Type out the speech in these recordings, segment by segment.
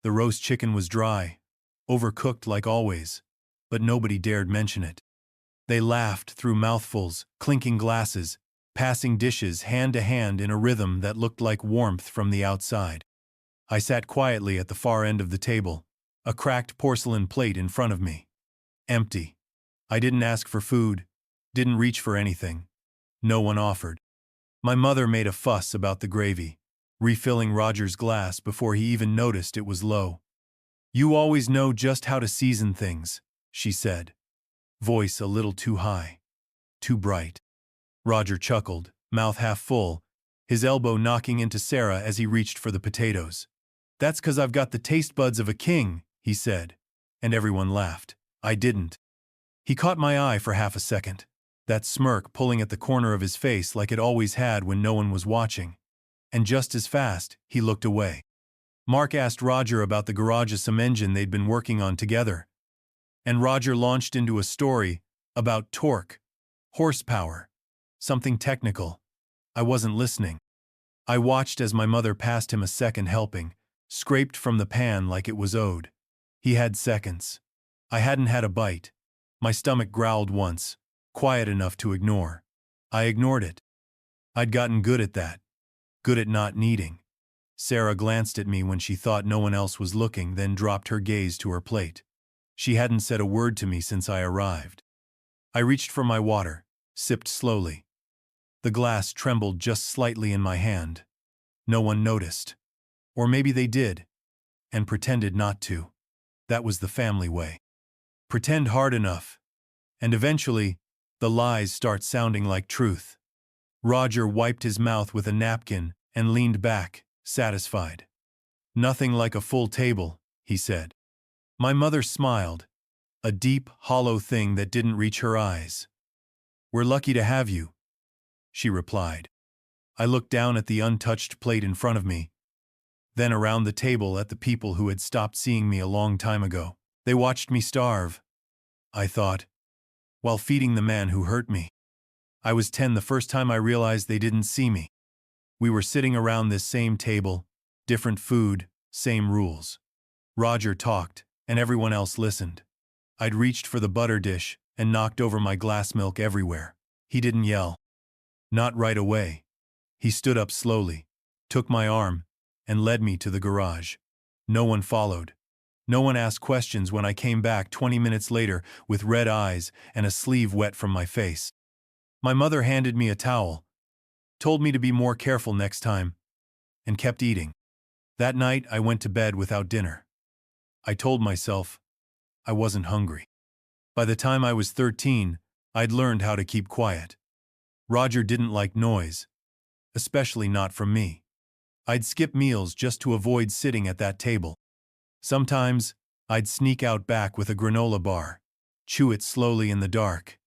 The roast chicken was dry, overcooked like always, but nobody dared mention it. They laughed through mouthfuls, clinking glasses, passing dishes hand to hand in a rhythm that looked like warmth from the outside. I sat quietly at the far end of the table, a cracked porcelain plate in front of me. Empty. I didn't ask for food, didn't reach for anything. No one offered. My mother made a fuss about the gravy, refilling Roger's glass before he even noticed it was low. "You always know just how to season things," she said, voice a little too high, too bright. Roger chuckled, mouth half full, his elbow knocking into Sarah as he reached for the potatoes. "That's 'cause I've got the taste buds of a king," he said, and everyone laughed. I didn't. He caught my eye for half a second, that smirk pulling at the corner of his face like it always had when no one was watching. And just as fast, he looked away. Mark asked Roger about the garage-some engine they'd been working on together, and Roger launched into a story about torque, horsepower, something technical. I wasn't listening. I watched as my mother passed him a second helping, scraped from the pan like it was owed. He had seconds. I hadn't had a bite. My stomach growled once, quiet enough to ignore. I ignored it. I'd gotten good at that. Good at not needing. Sarah glanced at me when she thought no one else was looking, then dropped her gaze to her plate. She hadn't said a word to me since I arrived. I reached for my water, sipped slowly. The glass trembled just slightly in my hand. No one noticed. Or maybe they did, and pretended not to. That was the family way. Pretend hard enough, and eventually, the lies start sounding like truth. Roger wiped his mouth with a napkin and leaned back, satisfied. "Nothing like a full table," he said. My mother smiled, a deep, hollow thing that didn't reach her eyes. "We're lucky to have you," she replied. I looked down at the untouched plate in front of me, then around the table at the people who had stopped seeing me a long time ago. They watched me starve, I thought, while feeding the man who hurt me. I was 10 the first time I realized they didn't see me. We were sitting around this same table, different food, same rules. Roger talked, and everyone else listened. I'd reached for the butter dish and knocked over my glass milk everywhere. He didn't yell. Not right away. He stood up slowly, took my arm, and led me to the garage. No one followed. No one asked questions when I came back 20 minutes later with red eyes and a sleeve wet from my face. My mother handed me a towel, told me to be more careful next time, and kept eating. That night I went to bed without dinner. I told myself I wasn't hungry. By the time I was 13, I'd learned how to keep quiet. Roger didn't like noise, especially not from me. I'd skip meals just to avoid sitting at that table. Sometimes, I'd sneak out back with a granola bar, chew it slowly in the dark.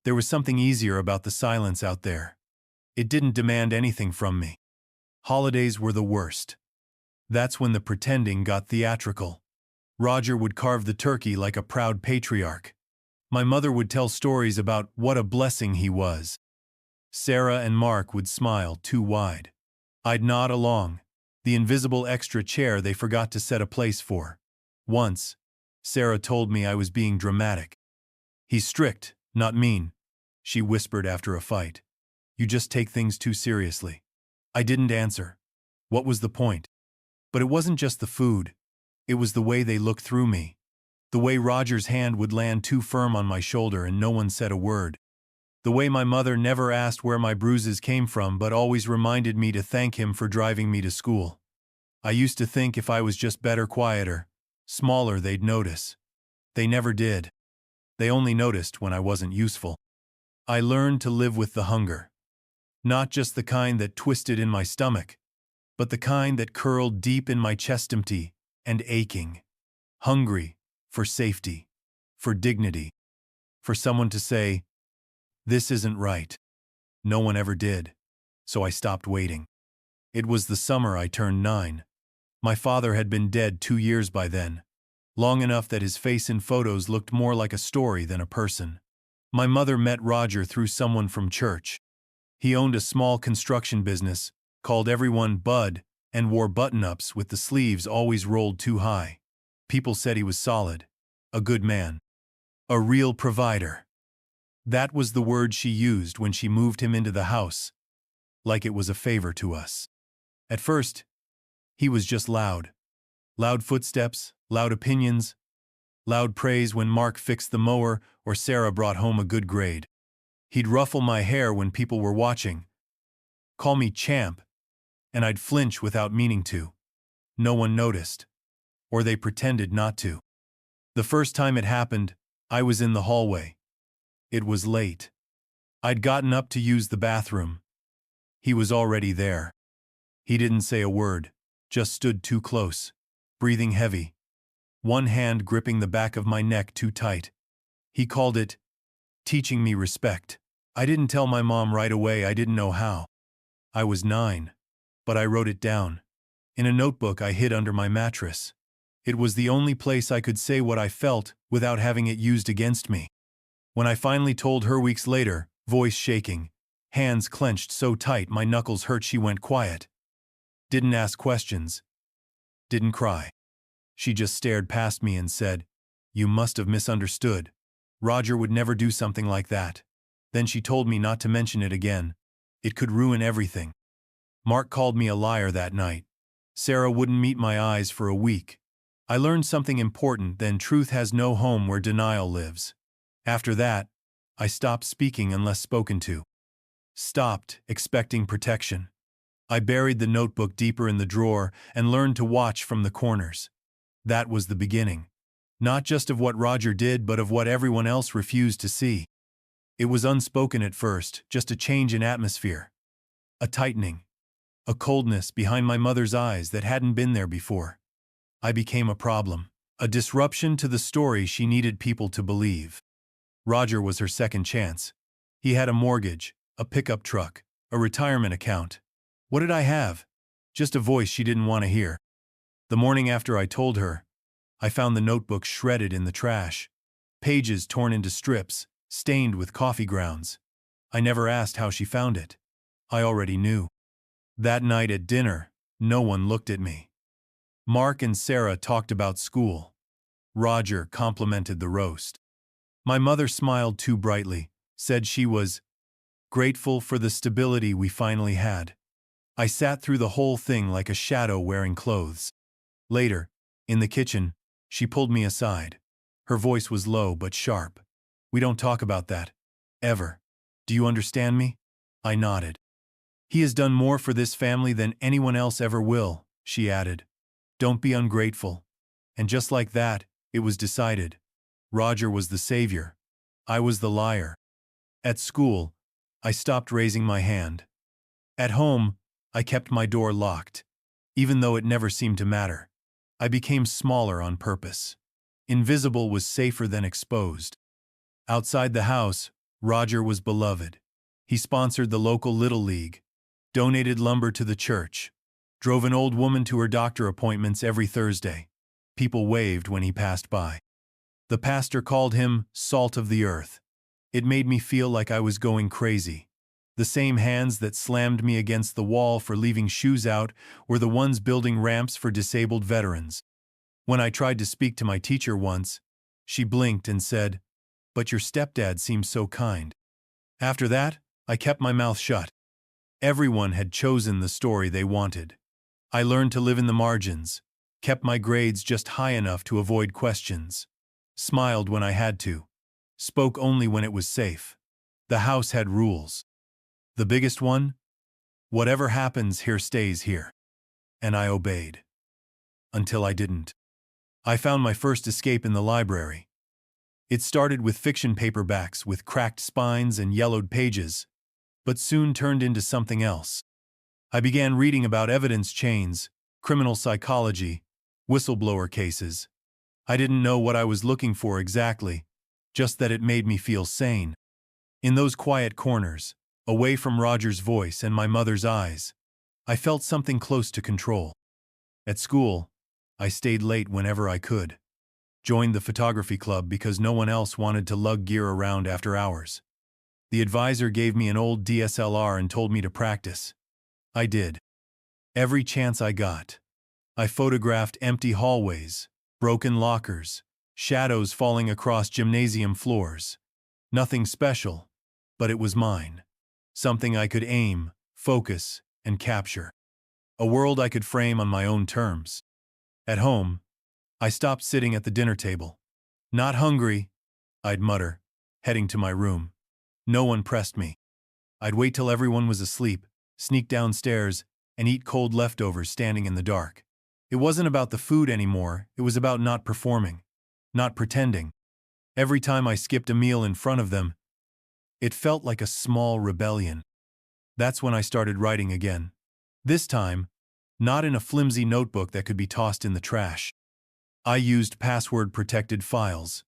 There was something easier about the silence out there. It didn't demand anything from me. Holidays were the worst. That's when the pretending got theatrical. Roger would carve the turkey like a proud patriarch. My mother would tell stories about what a blessing he was. Sarah and Mark would smile too wide. I'd nod along, the invisible extra chair they forgot to set a place for. Once, Sarah told me I was being dramatic. "He's strict, not mean," she whispered after a fight. "You just take things too seriously." I didn't answer. What was the point? But it wasn't just the food. It was the way they looked through me. The way Roger's hand would land too firm on my shoulder and no one said a word. The way my mother never asked where my bruises came from but always reminded me to thank him for driving me to school. I used to think if I was just better, quieter, smaller, they'd notice. They never did. They only noticed when I wasn't useful. I learned to live with the hunger. Not just the kind that twisted in my stomach, but the kind that curled deep in my chest, empty and aching. Hungry for safety, for dignity, for someone to say, "This isn't right." No one ever did, so I stopped waiting. It was the summer I turned 9. My father had been dead 2 years by then, long enough that his face in photos looked more like a story than a person. My mother met Roger through someone from church. He owned a small construction business, called everyone Bud, and wore button-ups with the sleeves always rolled too high. People said he was solid, a good man, a real provider. That was the word she used when she moved him into the house, like it was a favor to us. At first, he was just loud. Loud footsteps, loud opinions, loud praise when Mark fixed the mower or Sarah brought home a good grade. He'd ruffle my hair when people were watching, call me champ, and I'd flinch without meaning to. No one noticed, or they pretended not to. The first time it happened, I was in the hallway. It was late. I'd gotten up to use the bathroom. He was already there. He didn't say a word, just stood too close, breathing heavy, one hand gripping the back of my neck too tight. He called it teaching me respect. I didn't tell my mom right away, I didn't know how. I was 9, but I wrote it down. In a notebook I hid under my mattress. It was the only place I could say what I felt without having it used against me. When I finally told her weeks later, voice shaking, hands clenched so tight my knuckles hurt, she went quiet. Didn't ask questions. Didn't cry. She just stared past me and said, "You must have misunderstood. Roger would never do something like that." Then she told me not to mention it again. It could ruin everything. Mark called me a liar that night. Sarah wouldn't meet my eyes for a week. I learned something important, then truth has no home where denial lives. After that, I stopped speaking unless spoken to. Stopped expecting protection. I buried the notebook deeper in the drawer and learned to watch from the corners. That was the beginning. Not just of what Roger did, but of what everyone else refused to see. It was unspoken at first, just a change in atmosphere. A tightening. A coldness behind my mother's eyes that hadn't been there before. I became a problem. A disruption to the story she needed people to believe. Roger was her second chance. He had a mortgage, a pickup truck, a retirement account. What did I have? Just a voice she didn't want to hear. The morning after I told her, I found the notebook shredded in the trash. Pages torn into strips, stained with coffee grounds. I never asked how she found it. I already knew. That night at dinner, no one looked at me. Mark and Sarah talked about school. Roger complimented the roast. My mother smiled too brightly, said she was grateful for the stability we finally had. I sat through the whole thing like a shadow wearing clothes. Later, in the kitchen, she pulled me aside. Her voice was low but sharp. "We don't talk about that. Ever. Do you understand me?" I nodded. "He has done more for this family than anyone else ever will," she added. "Don't be ungrateful." And just like that, it was decided. Roger was the savior. I was the liar. At school, I stopped raising my hand. At home, I kept my door locked, even though it never seemed to matter. I became smaller on purpose. Invisible was safer than exposed. Outside the house, Roger was beloved. He sponsored the local Little League, donated lumber to the church, drove an old woman to her doctor appointments every Thursday. People waved when he passed by. The pastor called him salt of the earth. It made me feel like I was going crazy. The same hands that slammed me against the wall for leaving shoes out were the ones building ramps for disabled veterans. When I tried to speak to my teacher once, she blinked and said, "But your stepdad seems so kind." After that, I kept my mouth shut. Everyone had chosen the story they wanted. I learned to live in the margins, kept my grades just high enough to avoid questions, smiled when I had to, spoke only when it was safe. The house had rules. The biggest one? Whatever happens here stays here. And I obeyed. Until I didn't. I found my first escape in the library. It started with fiction paperbacks with cracked spines and yellowed pages, but soon turned into something else. I began reading about evidence chains, criminal psychology, whistleblower cases. I didn't know what I was looking for exactly, just that it made me feel sane. In those quiet corners, away from Roger's voice and my mother's eyes, I felt something close to control. At school, I stayed late whenever I could. Joined the photography club because no one else wanted to lug gear around after hours. The advisor gave me an old DSLR and told me to practice. I did. Every chance I got. I photographed empty hallways, broken lockers, shadows falling across gymnasium floors. Nothing special, but it was mine. Something I could aim, focus, and capture. A world I could frame on my own terms. At home, I stopped sitting at the dinner table. Not hungry, I'd mutter, heading to my room. No one pressed me. I'd wait till everyone was asleep, sneak downstairs, and eat cold leftovers standing in the dark. It wasn't about the food anymore, it was about not performing, not pretending. Every time I skipped a meal in front of them, it felt like a small rebellion. That's when I started writing again. This time, not in a flimsy notebook that could be tossed in the trash. I used password-protected files,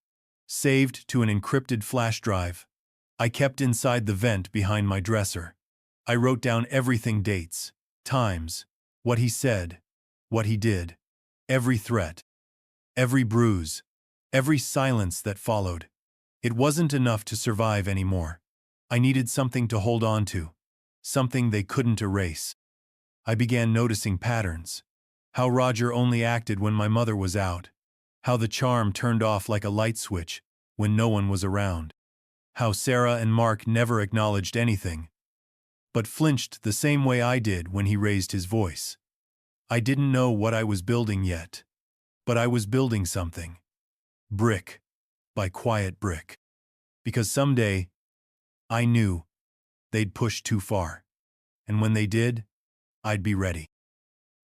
saved to an encrypted flash drive. I kept inside the vent behind my dresser. I wrote down everything: dates, times, what he said, what he did, every threat, every bruise, every silence that followed. It wasn't enough to survive anymore. I needed something to hold on to, something they couldn't erase. I began noticing patterns. How Roger only acted when my mother was out. How the charm turned off like a light switch when no one was around. How Sarah and Mark never acknowledged anything, but flinched the same way I did when he raised his voice. I didn't know what I was building yet, but I was building something. Brick by quiet brick. Because someday, I knew, they'd push too far. And when they did, I'd be ready.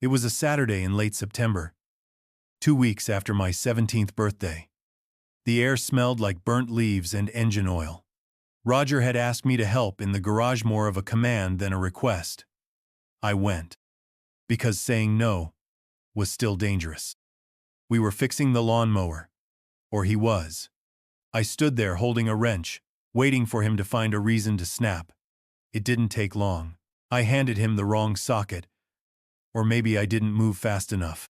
It was a Saturday in late September, 2 weeks after my 17th birthday. The air smelled like burnt leaves and engine oil. Roger had asked me to help in the garage, more of a command than a request. I went. Because saying no was still dangerous. We were fixing the lawnmower. Or he was. I stood there holding a wrench, waiting for him to find a reason to snap. It didn't take long. I handed him the wrong socket. Or maybe I didn't move fast enough.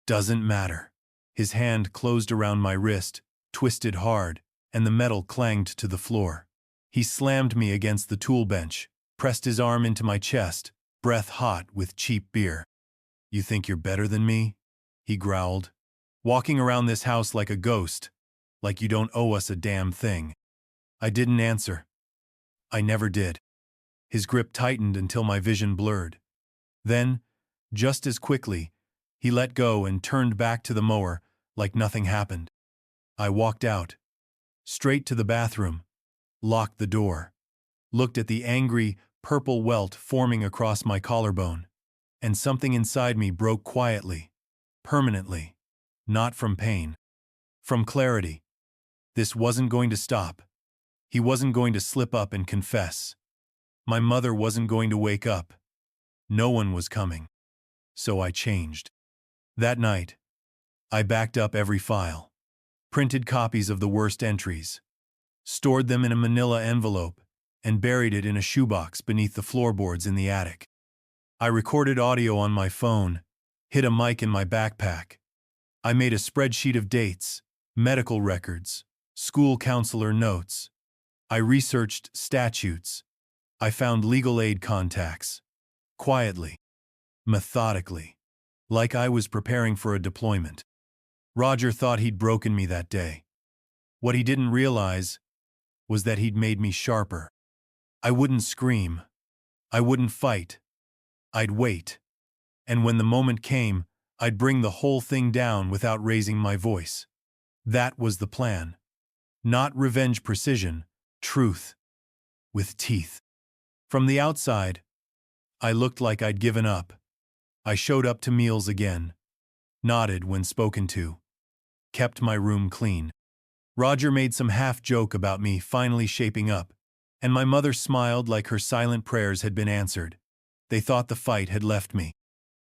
Doesn't matter. His hand closed around my wrist, twisted hard, and the metal clanged to the floor. He slammed me against the tool bench, pressed his arm into my chest, breath hot with cheap beer. "You think you're better than me?" he growled. "Walking around this house like a ghost, like you don't owe us a damn thing." I didn't answer. I never did. His grip tightened until my vision blurred. Then, just as quickly, he let go and turned back to the mower like nothing happened. I walked out, straight to the bathroom, locked the door, looked at the angry, purple welt forming across my collarbone, and something inside me broke quietly, permanently, not from pain, from clarity. This wasn't going to stop. He wasn't going to slip up and confess. My mother wasn't going to wake up. No one was coming. So I changed. That night, I backed up every file, printed copies of the worst entries, stored them in a manila envelope, and buried it in a shoebox beneath the floorboards in the attic. I recorded audio on my phone, hid a mic in my backpack. I made a spreadsheet of dates, medical records, school counselor notes. I researched statutes. I found legal aid contacts. Quietly, methodically, like I was preparing for a deployment. Roger thought he'd broken me that day. What he didn't realize was that he'd made me sharper. I wouldn't scream. I wouldn't fight. I'd wait. And when the moment came, I'd bring the whole thing down without raising my voice. That was the plan. Not revenge precision, truth. With teeth. From the outside, I looked like I'd given up. I showed up to meals again. Nodded when spoken to. Kept my room clean. Roger made some half-joke about me finally shaping up, and my mother smiled like her silent prayers had been answered. They thought the fight had left me.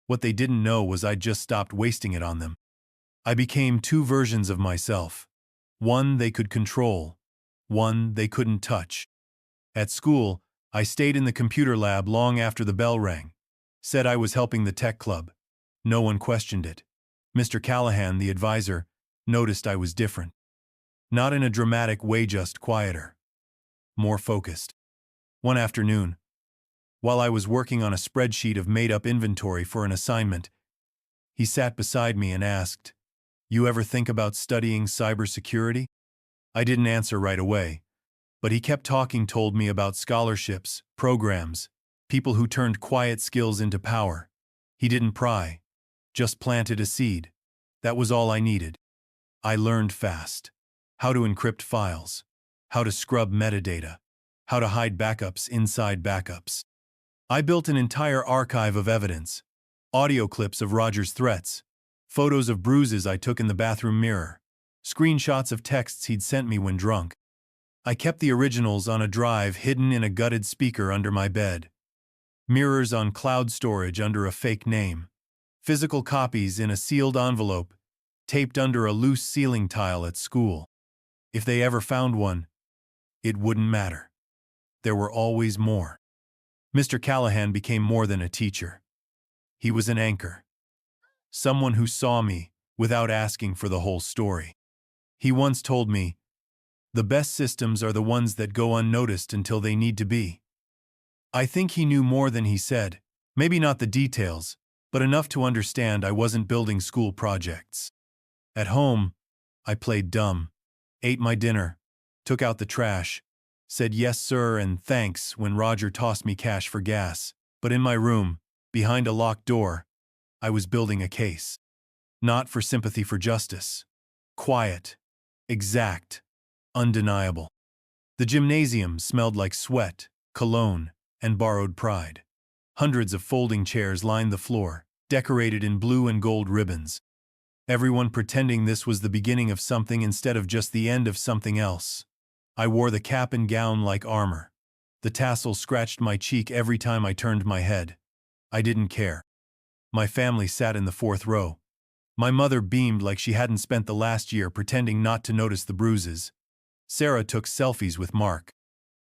What they didn't know was I'd just stopped wasting it on them. I became two versions of myself. One they could control. One they couldn't touch. At school, I stayed in the computer lab long after the bell rang. Said I was helping the tech club. No one questioned it. Mr. Callahan, the advisor, noticed I was different. Not in a dramatic way, just quieter. More focused. One afternoon, While I was working on a spreadsheet of made-up inventory for an assignment, he sat beside me and asked, "You ever think about studying cybersecurity?" I didn't answer right away, but he kept talking, told me about scholarships, programs, people who turned quiet skills into power. He didn't pry, just planted a seed. That was all I needed. I learned fast. How to encrypt files, how to scrub metadata, how to hide backups inside backups. I built an entire archive of evidence, audio clips of Roger's threats, photos of bruises I took in the bathroom mirror, screenshots of texts he'd sent me when drunk. I kept the originals on a drive hidden in a gutted speaker under my bed, mirrors on cloud storage under a fake name, physical copies in a sealed envelope taped under a loose ceiling tile at school. If they ever found one, it wouldn't matter. There were always more. Mr. Callahan became more than a teacher. He was an anchor. Someone who saw me without asking for the whole story. He once told me, "The best systems are the ones that go unnoticed until they need to be." I think he knew more than he said, maybe not the details, but enough to understand I wasn't building school projects. At home, I played dumb, ate my dinner, took out the trash, said yes sir and thanks when Roger tossed me cash for gas. But in my room, behind a locked door, I was building a case. Not for sympathy, for justice. Quiet, exact, undeniable. The gymnasium smelled like sweat, cologne, and borrowed pride. Hundreds of folding chairs lined the floor, decorated in blue and gold ribbons. Everyone pretending this was the beginning of something instead of just the end of something else. I wore the cap and gown like armor. The tassel scratched my cheek every time I turned my head. I didn't care. My family sat in the fourth row. My mother beamed like she hadn't spent the last year pretending not to notice the bruises. Sarah took selfies with Mark.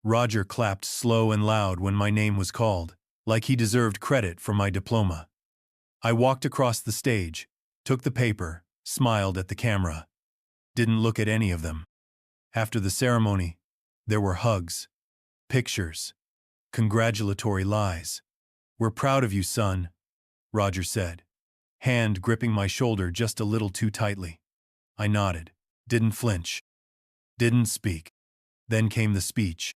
Roger clapped slow and loud when my name was called, like he deserved credit for my diploma. I walked across the stage, took the paper, smiled at the camera. Didn't look at any of them. After the ceremony, there were hugs, pictures, congratulatory lies. "We're proud of you, son," Roger said, hand gripping my shoulder just a little too tightly. I nodded, didn't flinch, didn't speak. Then came the speech.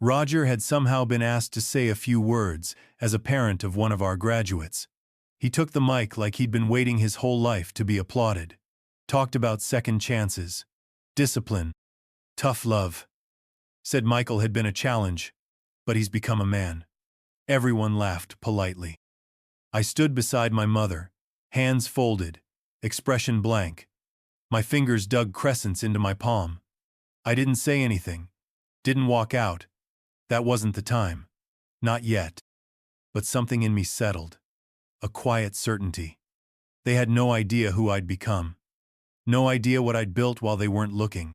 Roger had somehow been asked to say a few words as a parent of one of our graduates. He took the mic like he'd been waiting his whole life to be applauded. Talked about second chances, discipline, tough love. Said Michael had been a challenge, but he's become a man. Everyone laughed politely. I stood beside my mother, hands folded, expression blank. My fingers dug crescents into my palm. I didn't say anything, didn't walk out. That wasn't the time. Not yet. But something in me settled. A quiet certainty. They had no idea who I'd become. No idea what I'd built while they weren't looking.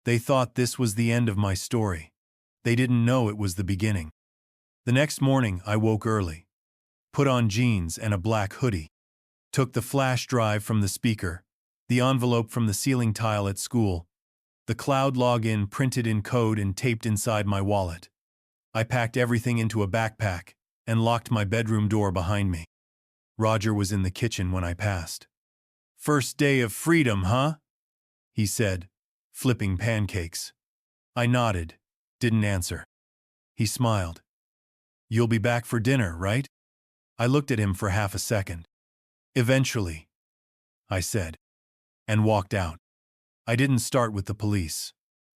They thought this was the end of my story. They didn't know it was the beginning. The next morning, I woke early. Put on jeans and a black hoodie. Took the flash drive from the speaker, the envelope from the ceiling tile at school, the cloud login printed in code and taped inside my wallet. I packed everything into a backpack and locked my bedroom door behind me. Roger was in the kitchen when I passed. "First day of freedom, huh?" he said, flipping pancakes. I nodded, didn't answer. He smiled. "You'll be back for dinner, right?" I looked at him for half a second. "Eventually," I said, and walked out. I didn't start with the police.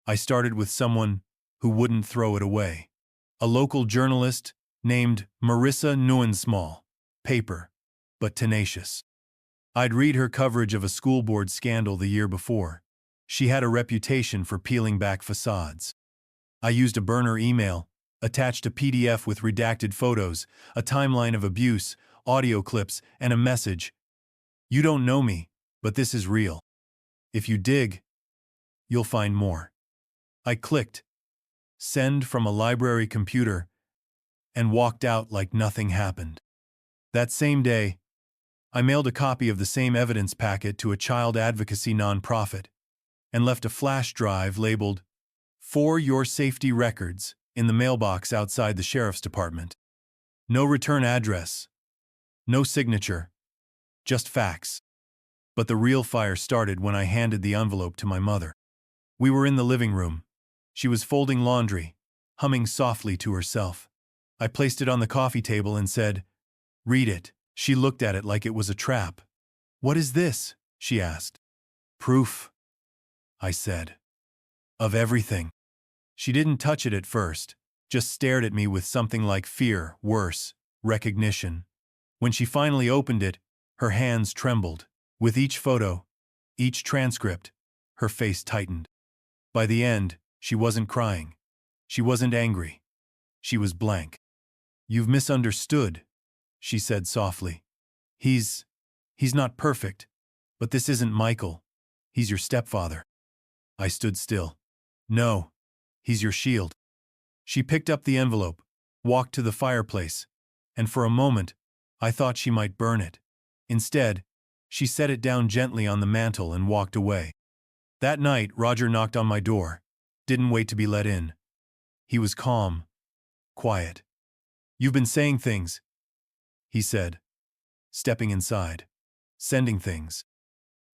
I started with someone who wouldn't throw it away. A local journalist named Marissa Neuensmall, paper, but tenacious. I'd read her coverage of a school board scandal the year before. She had a reputation for peeling back facades. I used a burner email, attached a PDF with redacted photos, a timeline of abuse, audio clips, and a message. "You don't know me, but this is real. If you dig, you'll find more." I clicked send from a library computer and walked out like nothing happened. That same day, I mailed a copy of the same evidence packet to a child advocacy nonprofit and left a flash drive labeled "For Your Safety Records" in the mailbox outside the sheriff's department. No return address. No signature. Just facts. But the real fire started when I handed the envelope to my mother. We were in the living room. She was folding laundry, humming softly to herself. I placed it on the coffee table and said, "Read it." She looked at it like it was a trap. "What is this?" she asked. "Proof," I said. "Of everything." She didn't touch it at first, just stared at me with something like fear, worse, recognition. When she finally opened it, her hands trembled. With each photo, each transcript, her face tightened. By the end, she wasn't crying. She wasn't angry. She was blank. "You've misunderstood," she said softly. He's not perfect, but this isn't Michael. He's your stepfather." I stood still. "No, he's your shield." She picked up the envelope, walked to the fireplace, and for a moment, I thought she might burn it. Instead, she set it down gently on the mantel and walked away. That night, Roger knocked on my door. Didn't wait to be let in. He was calm, quiet. "You've been saying things," he said, stepping inside. "Sending things."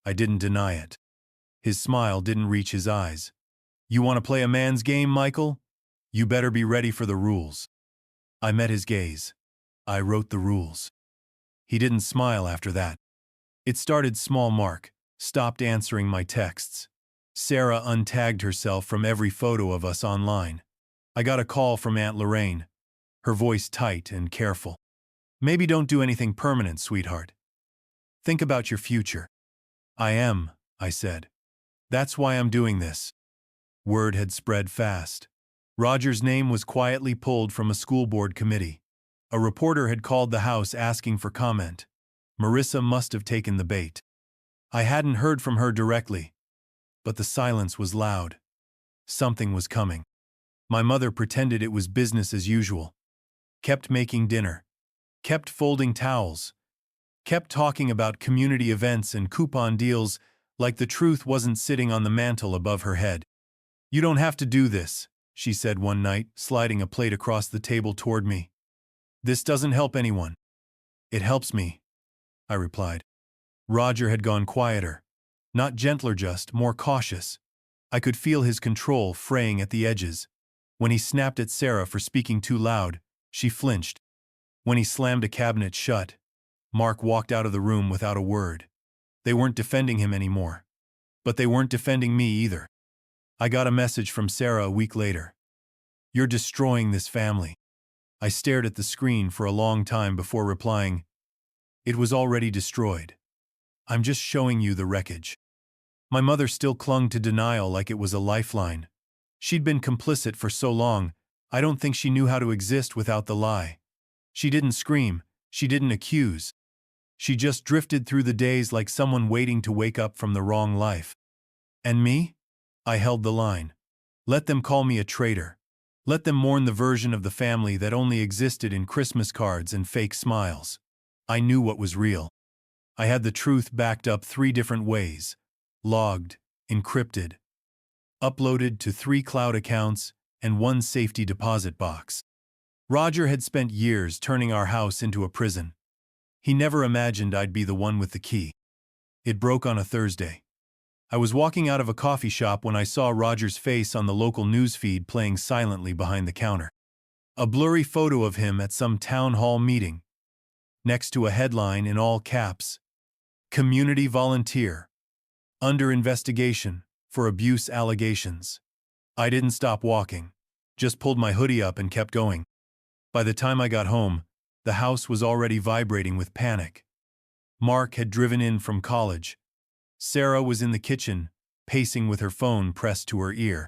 I didn't deny it. His smile didn't reach his eyes. "You want to play a man's game, Michael? You better be ready for the rules." I met his gaze. I wrote the rules. He didn't smile after that. It started small. Mark stopped answering my texts. Sarah untagged herself from every photo of us online. I got a call from Aunt Lorraine, her voice tight and careful. "Maybe don't do anything permanent, sweetheart. Think about your future." "I am," I said. "That's why I'm doing this." Word had spread fast. Roger's name was quietly pulled from a school board committee. A reporter had called the house asking for comment. Marissa must have taken the bait. I hadn't heard from her directly, but the silence was loud. Something was coming. My mother pretended it was business as usual. Kept making dinner. Kept folding towels. Kept talking about community events and coupon deals like the truth wasn't sitting on the mantel above her head. "You don't have to do this," she said one night, sliding a plate across the table toward me. "This doesn't help anyone." "It helps me," I replied. Roger had gone quieter. Not gentler, just more cautious. I could feel his control fraying at the edges. When he snapped at Sarah for speaking too loud, she flinched. When he slammed a cabinet shut, Mark walked out of the room without a word. They weren't defending him anymore. But they weren't defending me either. I got a message from Sarah a week later. "You're destroying this family." I stared at the screen for a long time before replying, "It was already destroyed. I'm just showing you the wreckage." My mother still clung to denial like it was a lifeline. She'd been complicit for so long, I don't think she knew how to exist without the lie. She didn't scream, she didn't accuse. She just drifted through the days like someone waiting to wake up from the wrong life. And me? I held the line. Let them call me a traitor. Let them mourn the version of the family that only existed in Christmas cards and fake smiles. I knew what was real. I had the truth backed up 3 different ways: logged, encrypted, uploaded to 3 cloud accounts, and 1 safety deposit box. Roger had spent years turning our house into a prison. He never imagined I'd be the one with the key. It broke on a Thursday. I was walking out of a coffee shop when I saw Roger's face on the local news feed playing silently behind the counter. A blurry photo of him at some town hall meeting. Next to a headline in all caps: "Community volunteer. Under investigation for abuse allegations." I didn't stop walking, just pulled my hoodie up and kept going. By the time I got home, the house was already vibrating with panic. Mark had driven in from college. Sarah was in the kitchen, pacing with her phone pressed to her ear.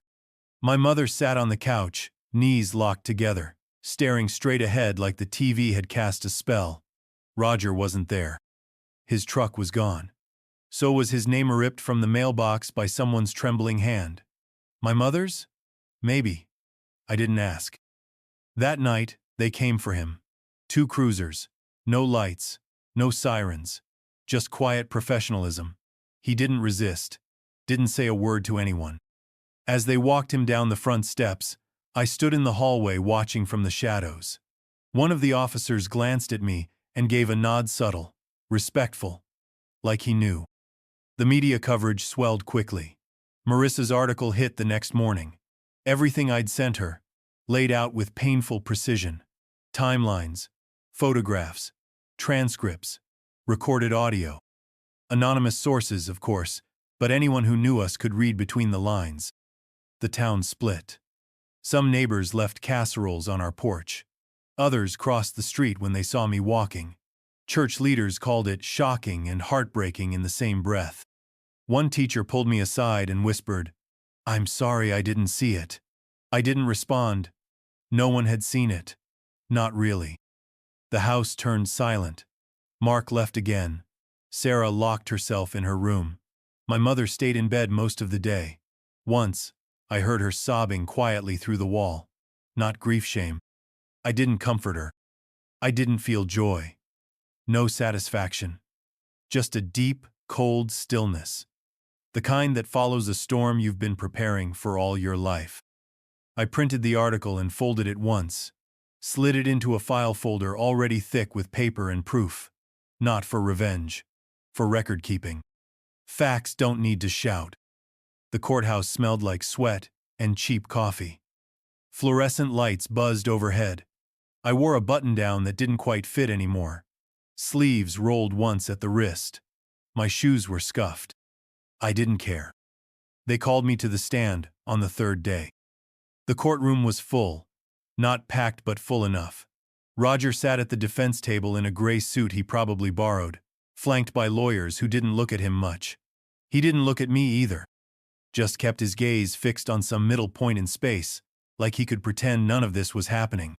My mother sat on the couch, knees locked together, staring straight ahead like the TV had cast a spell. Roger wasn't there. His truck was gone. So was his name ripped from the mailbox by someone's trembling hand. My mother's? Maybe. I didn't ask. That night, they came for him. 2 cruisers. No lights. No sirens. Just quiet professionalism. He didn't resist. Didn't say a word to anyone. As they walked him down the front steps, I stood in the hallway watching from the shadows. One of the officers glanced at me and gave a nod, subtle, respectful, like he knew. The media coverage swelled quickly. Marissa's article hit the next morning. Everything I'd sent her, laid out with painful precision. Timelines, photographs, transcripts, recorded audio. Anonymous sources, of course, but anyone who knew us could read between the lines. The town split. Some neighbors left casseroles on our porch. Others crossed the street when they saw me walking. Church leaders called it shocking and heartbreaking in the same breath. One teacher pulled me aside and whispered, "I'm sorry I didn't see it." I didn't respond. No one had seen it. Not really. The house turned silent. Mark left again. Sarah locked herself in her room. My mother stayed in bed most of the day. Once, I heard her sobbing quietly through the wall. Not grief-shame. I didn't comfort her. I didn't feel joy. No satisfaction. Just a deep, cold stillness. The kind that follows a storm you've been preparing for all your life. I printed the article and folded it once, slid it into a file folder already thick with paper and proof. Not for revenge. For record-keeping. Facts don't need to shout. The courthouse smelled like sweat and cheap coffee. Fluorescent lights buzzed overhead. I wore a button-down that didn't quite fit anymore. Sleeves rolled once at the wrist. My shoes were scuffed. I didn't care. They called me to the stand on the third day. The courtroom was full. Not packed but full enough. Roger sat at the defense table in a gray suit he probably borrowed, flanked by lawyers who didn't look at him much. He didn't look at me either. Just kept his gaze fixed on some middle point in space, like he could pretend none of this was happening.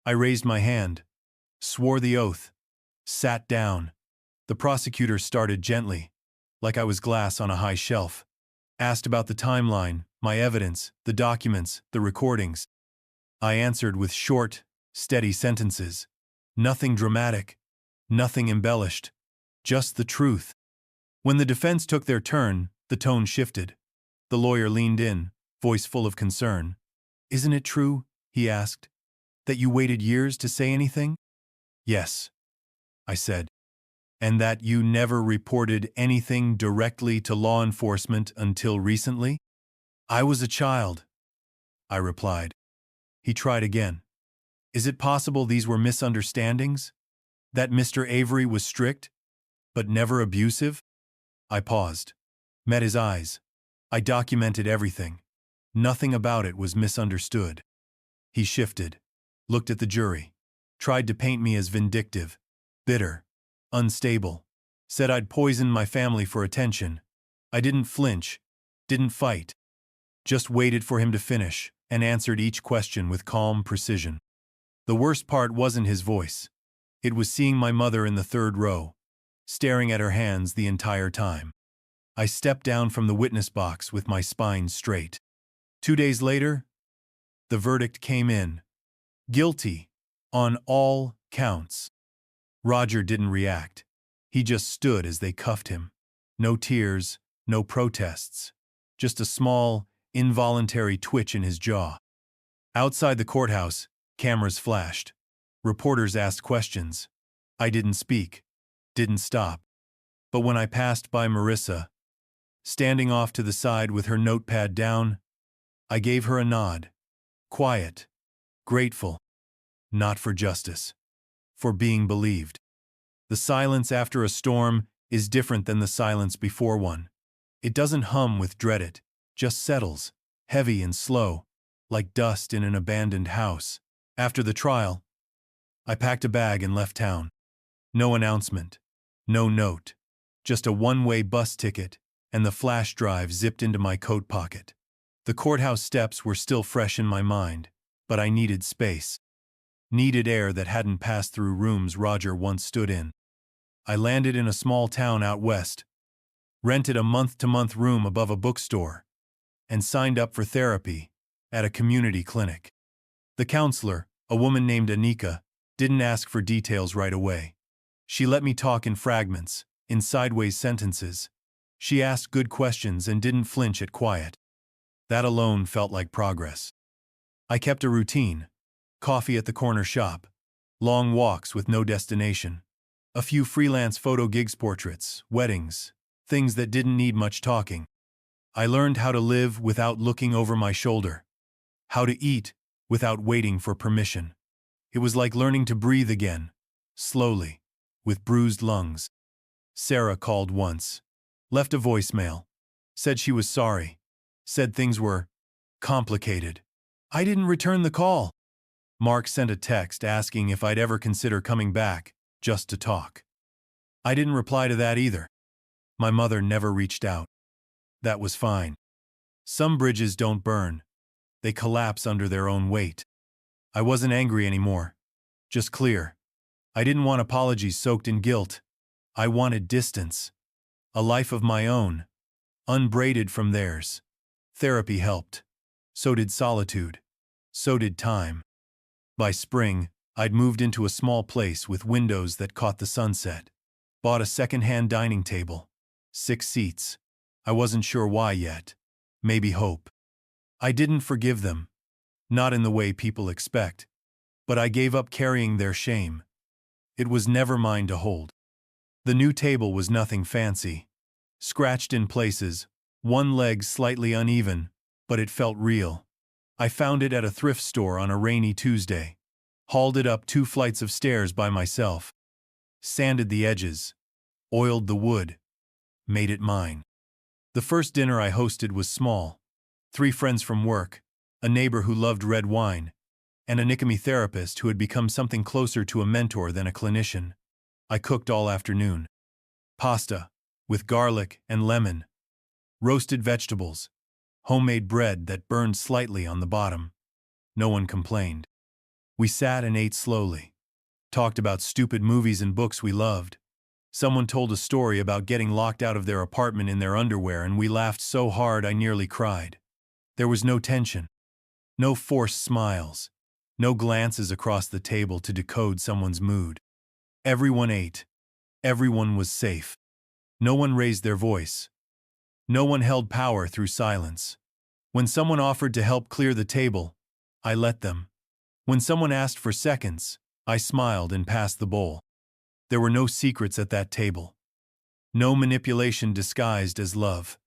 I raised my hand, swore the oath, sat down. The prosecutor started gently, like I was glass on a high shelf. Asked about the timeline, my evidence, the documents, the recordings. I answered with short, steady sentences. Nothing dramatic, nothing embellished, just the truth. When the defense took their turn, the tone shifted. The lawyer leaned in, voice full of concern. "Isn't it true," he asked, "that you waited years to say anything?" "Yes," I said. "And that you never reported anything directly to law enforcement until recently?" "I was a child," I replied. He tried again. "Is it possible these were misunderstandings? That Mr. Avery was strict, but never abusive?" I paused, met his eyes. I documented everything. Nothing about it was misunderstood. He shifted, looked at the jury, tried to paint me as vindictive, bitter, unstable, said I'd poisoned my family for attention. I didn't flinch, didn't fight, just waited for him to finish and answered each question with calm precision. The worst part wasn't his voice. It was seeing my mother in the third row, staring at her hands the entire time. I stepped down from the witness box with my spine straight. 2 days later, the verdict came in. Guilty on all counts. Roger didn't react. He just stood as they cuffed him. No tears, no protests. Just a small, involuntary twitch in his jaw. Outside the courthouse, cameras flashed. Reporters asked questions. I didn't speak, didn't stop. But when I passed by Marissa, standing off to the side with her notepad down, I gave her a nod. Quiet, grateful. Not for justice. For being believed. The silence after a storm is different than the silence before one. It doesn't hum with dread, it just settles, heavy and slow, like dust in an abandoned house. After the trial, I packed a bag and left town. No announcement, no note, just a one-way bus ticket, and the flash drive zipped into my coat pocket. The courthouse steps were still fresh in my mind, but I needed space. Needed air that hadn't passed through rooms Roger once stood in. I landed in a small town out west, rented a month-to-month room above a bookstore, and signed up for therapy at a community clinic. The counselor, a woman named Anika, didn't ask for details right away. She let me talk in fragments, in sideways sentences. She asked good questions and didn't flinch at quiet. That alone felt like progress. I kept a routine. Coffee at the corner shop, Long walks with no destination. A few freelance photo gigs, portraits, weddings, things that didn't need much talking. I learned how to live without looking over my shoulder. How to eat without waiting for permission. It was like learning to breathe again, slowly, with bruised lungs. Sarah called once, left a voicemail, said she was sorry, said things were complicated. I didn't return the call. Mark sent a text asking if I'd ever consider coming back, just to talk. I didn't reply to that either. My mother never reached out. That was fine. Some bridges don't burn. They collapse under their own weight. I wasn't angry anymore. Just clear. I didn't want apologies soaked in guilt. I wanted distance. A life of my own, unbraided from theirs. Therapy helped. So did solitude. So did time. By spring, I'd moved into a small place with windows that caught the sunset. Bought a second-hand dining table. 6 seats. I wasn't sure why yet. Maybe hope. I didn't forgive them. Not in the way people expect. But I gave up carrying their shame. It was never mine to hold. The new table was nothing fancy. Scratched in places, one leg slightly uneven, but it felt real. I found it at a thrift store on a rainy Tuesday. Hauled it up 2 flights of stairs by myself. Sanded the edges. Oiled the wood. Made it mine. The first dinner I hosted was small. 3 friends from work, a neighbor who loved red wine, and a Nikami therapist who had become something closer to a mentor than a clinician. I cooked all afternoon. Pasta, with garlic and lemon. Roasted vegetables. Homemade bread that burned slightly on the bottom. No one complained. We sat and ate slowly. Talked about stupid movies and books we loved. Someone told a story about getting locked out of their apartment in their underwear, and we laughed so hard I nearly cried. There was no tension. No forced smiles. No glances across the table to decode someone's mood. Everyone ate. Everyone was safe. No one raised their voice. No one held power through silence. When someone offered to help clear the table, I let them. When someone asked for seconds, I smiled and passed the bowl. There were no secrets at that table. No manipulation disguised as love.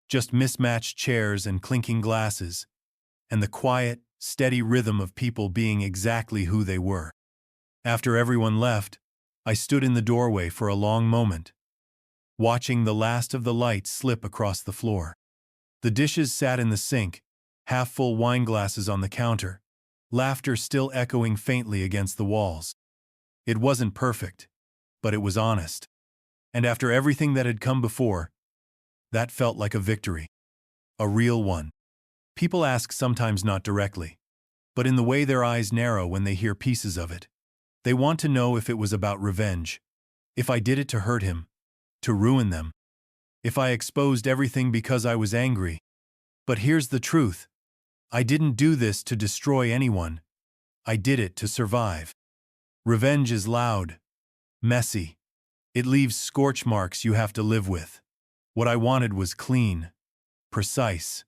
Just mismatched chairs and clinking glasses, and the quiet, steady rhythm of people being exactly who they were. After everyone left, I stood in the doorway for a long moment, watching the last of the light slip across the floor. The dishes sat in the sink, half-full wine glasses on the counter, laughter still echoing faintly against the walls. It wasn't perfect, but it was honest. And after everything that had come before, that felt like a victory. A real one. People ask sometimes not directly, but in the way their eyes narrow when they hear pieces of it. They want to know if it was about revenge, if I did it to hurt him, to ruin them, if I exposed everything because I was angry. But here's the truth. I didn't do this to destroy anyone. I did it to survive. Revenge is loud, messy. It leaves scorch marks you have to live with. What I wanted was clean, precise.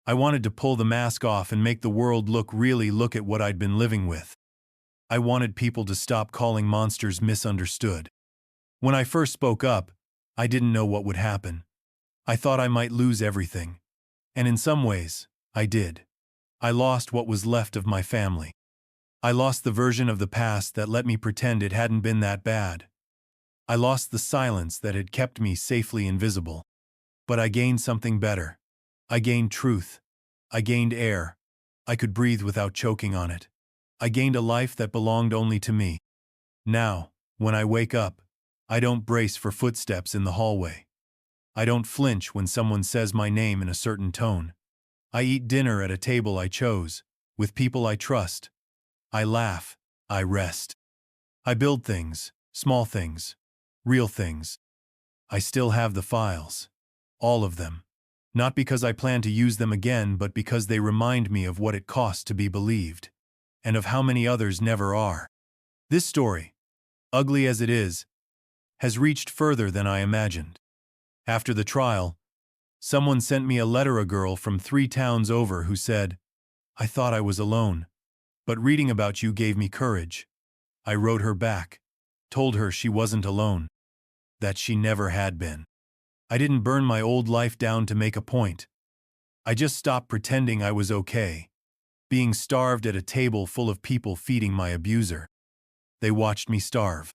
I wanted to pull the mask off and make the world look at what I'd been living with. I wanted people to stop calling monsters misunderstood. When I first spoke up, I didn't know what would happen. I thought I might lose everything. And in some ways, I did. I lost what was left of my family. I lost the version of the past that let me pretend it hadn't been that bad. I lost the silence that had kept me safely invisible. But I gained something better. I gained truth. I gained air. I could breathe without choking on it. I gained a life that belonged only to me. Now, when I wake up, I don't brace for footsteps in the hallway. I don't flinch when someone says my name in a certain tone. I eat dinner at a table I chose, with people I trust. I laugh. I rest. I build things, small things, real things. I still have the files. All of them. Not because I plan to use them again, but because they remind me of what it costs to be believed, and of how many others never are. This story, ugly as it is, has reached further than I imagined. After the trial, someone sent me a letter, a girl from 3 towns over, who said, "I thought I was alone, but reading about you gave me courage. I wrote her back, told her she wasn't alone, that she never had been. I didn't burn my old life down to make a point. I just stopped pretending I was okay, being starved at a table full of people feeding my abuser. They watched me starve.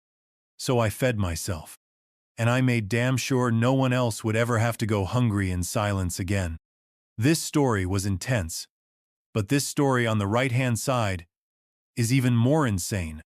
So I fed myself. And I made damn sure no one else would ever have to go hungry in silence again. This story was intense. But this story on the right-hand side is even more insane.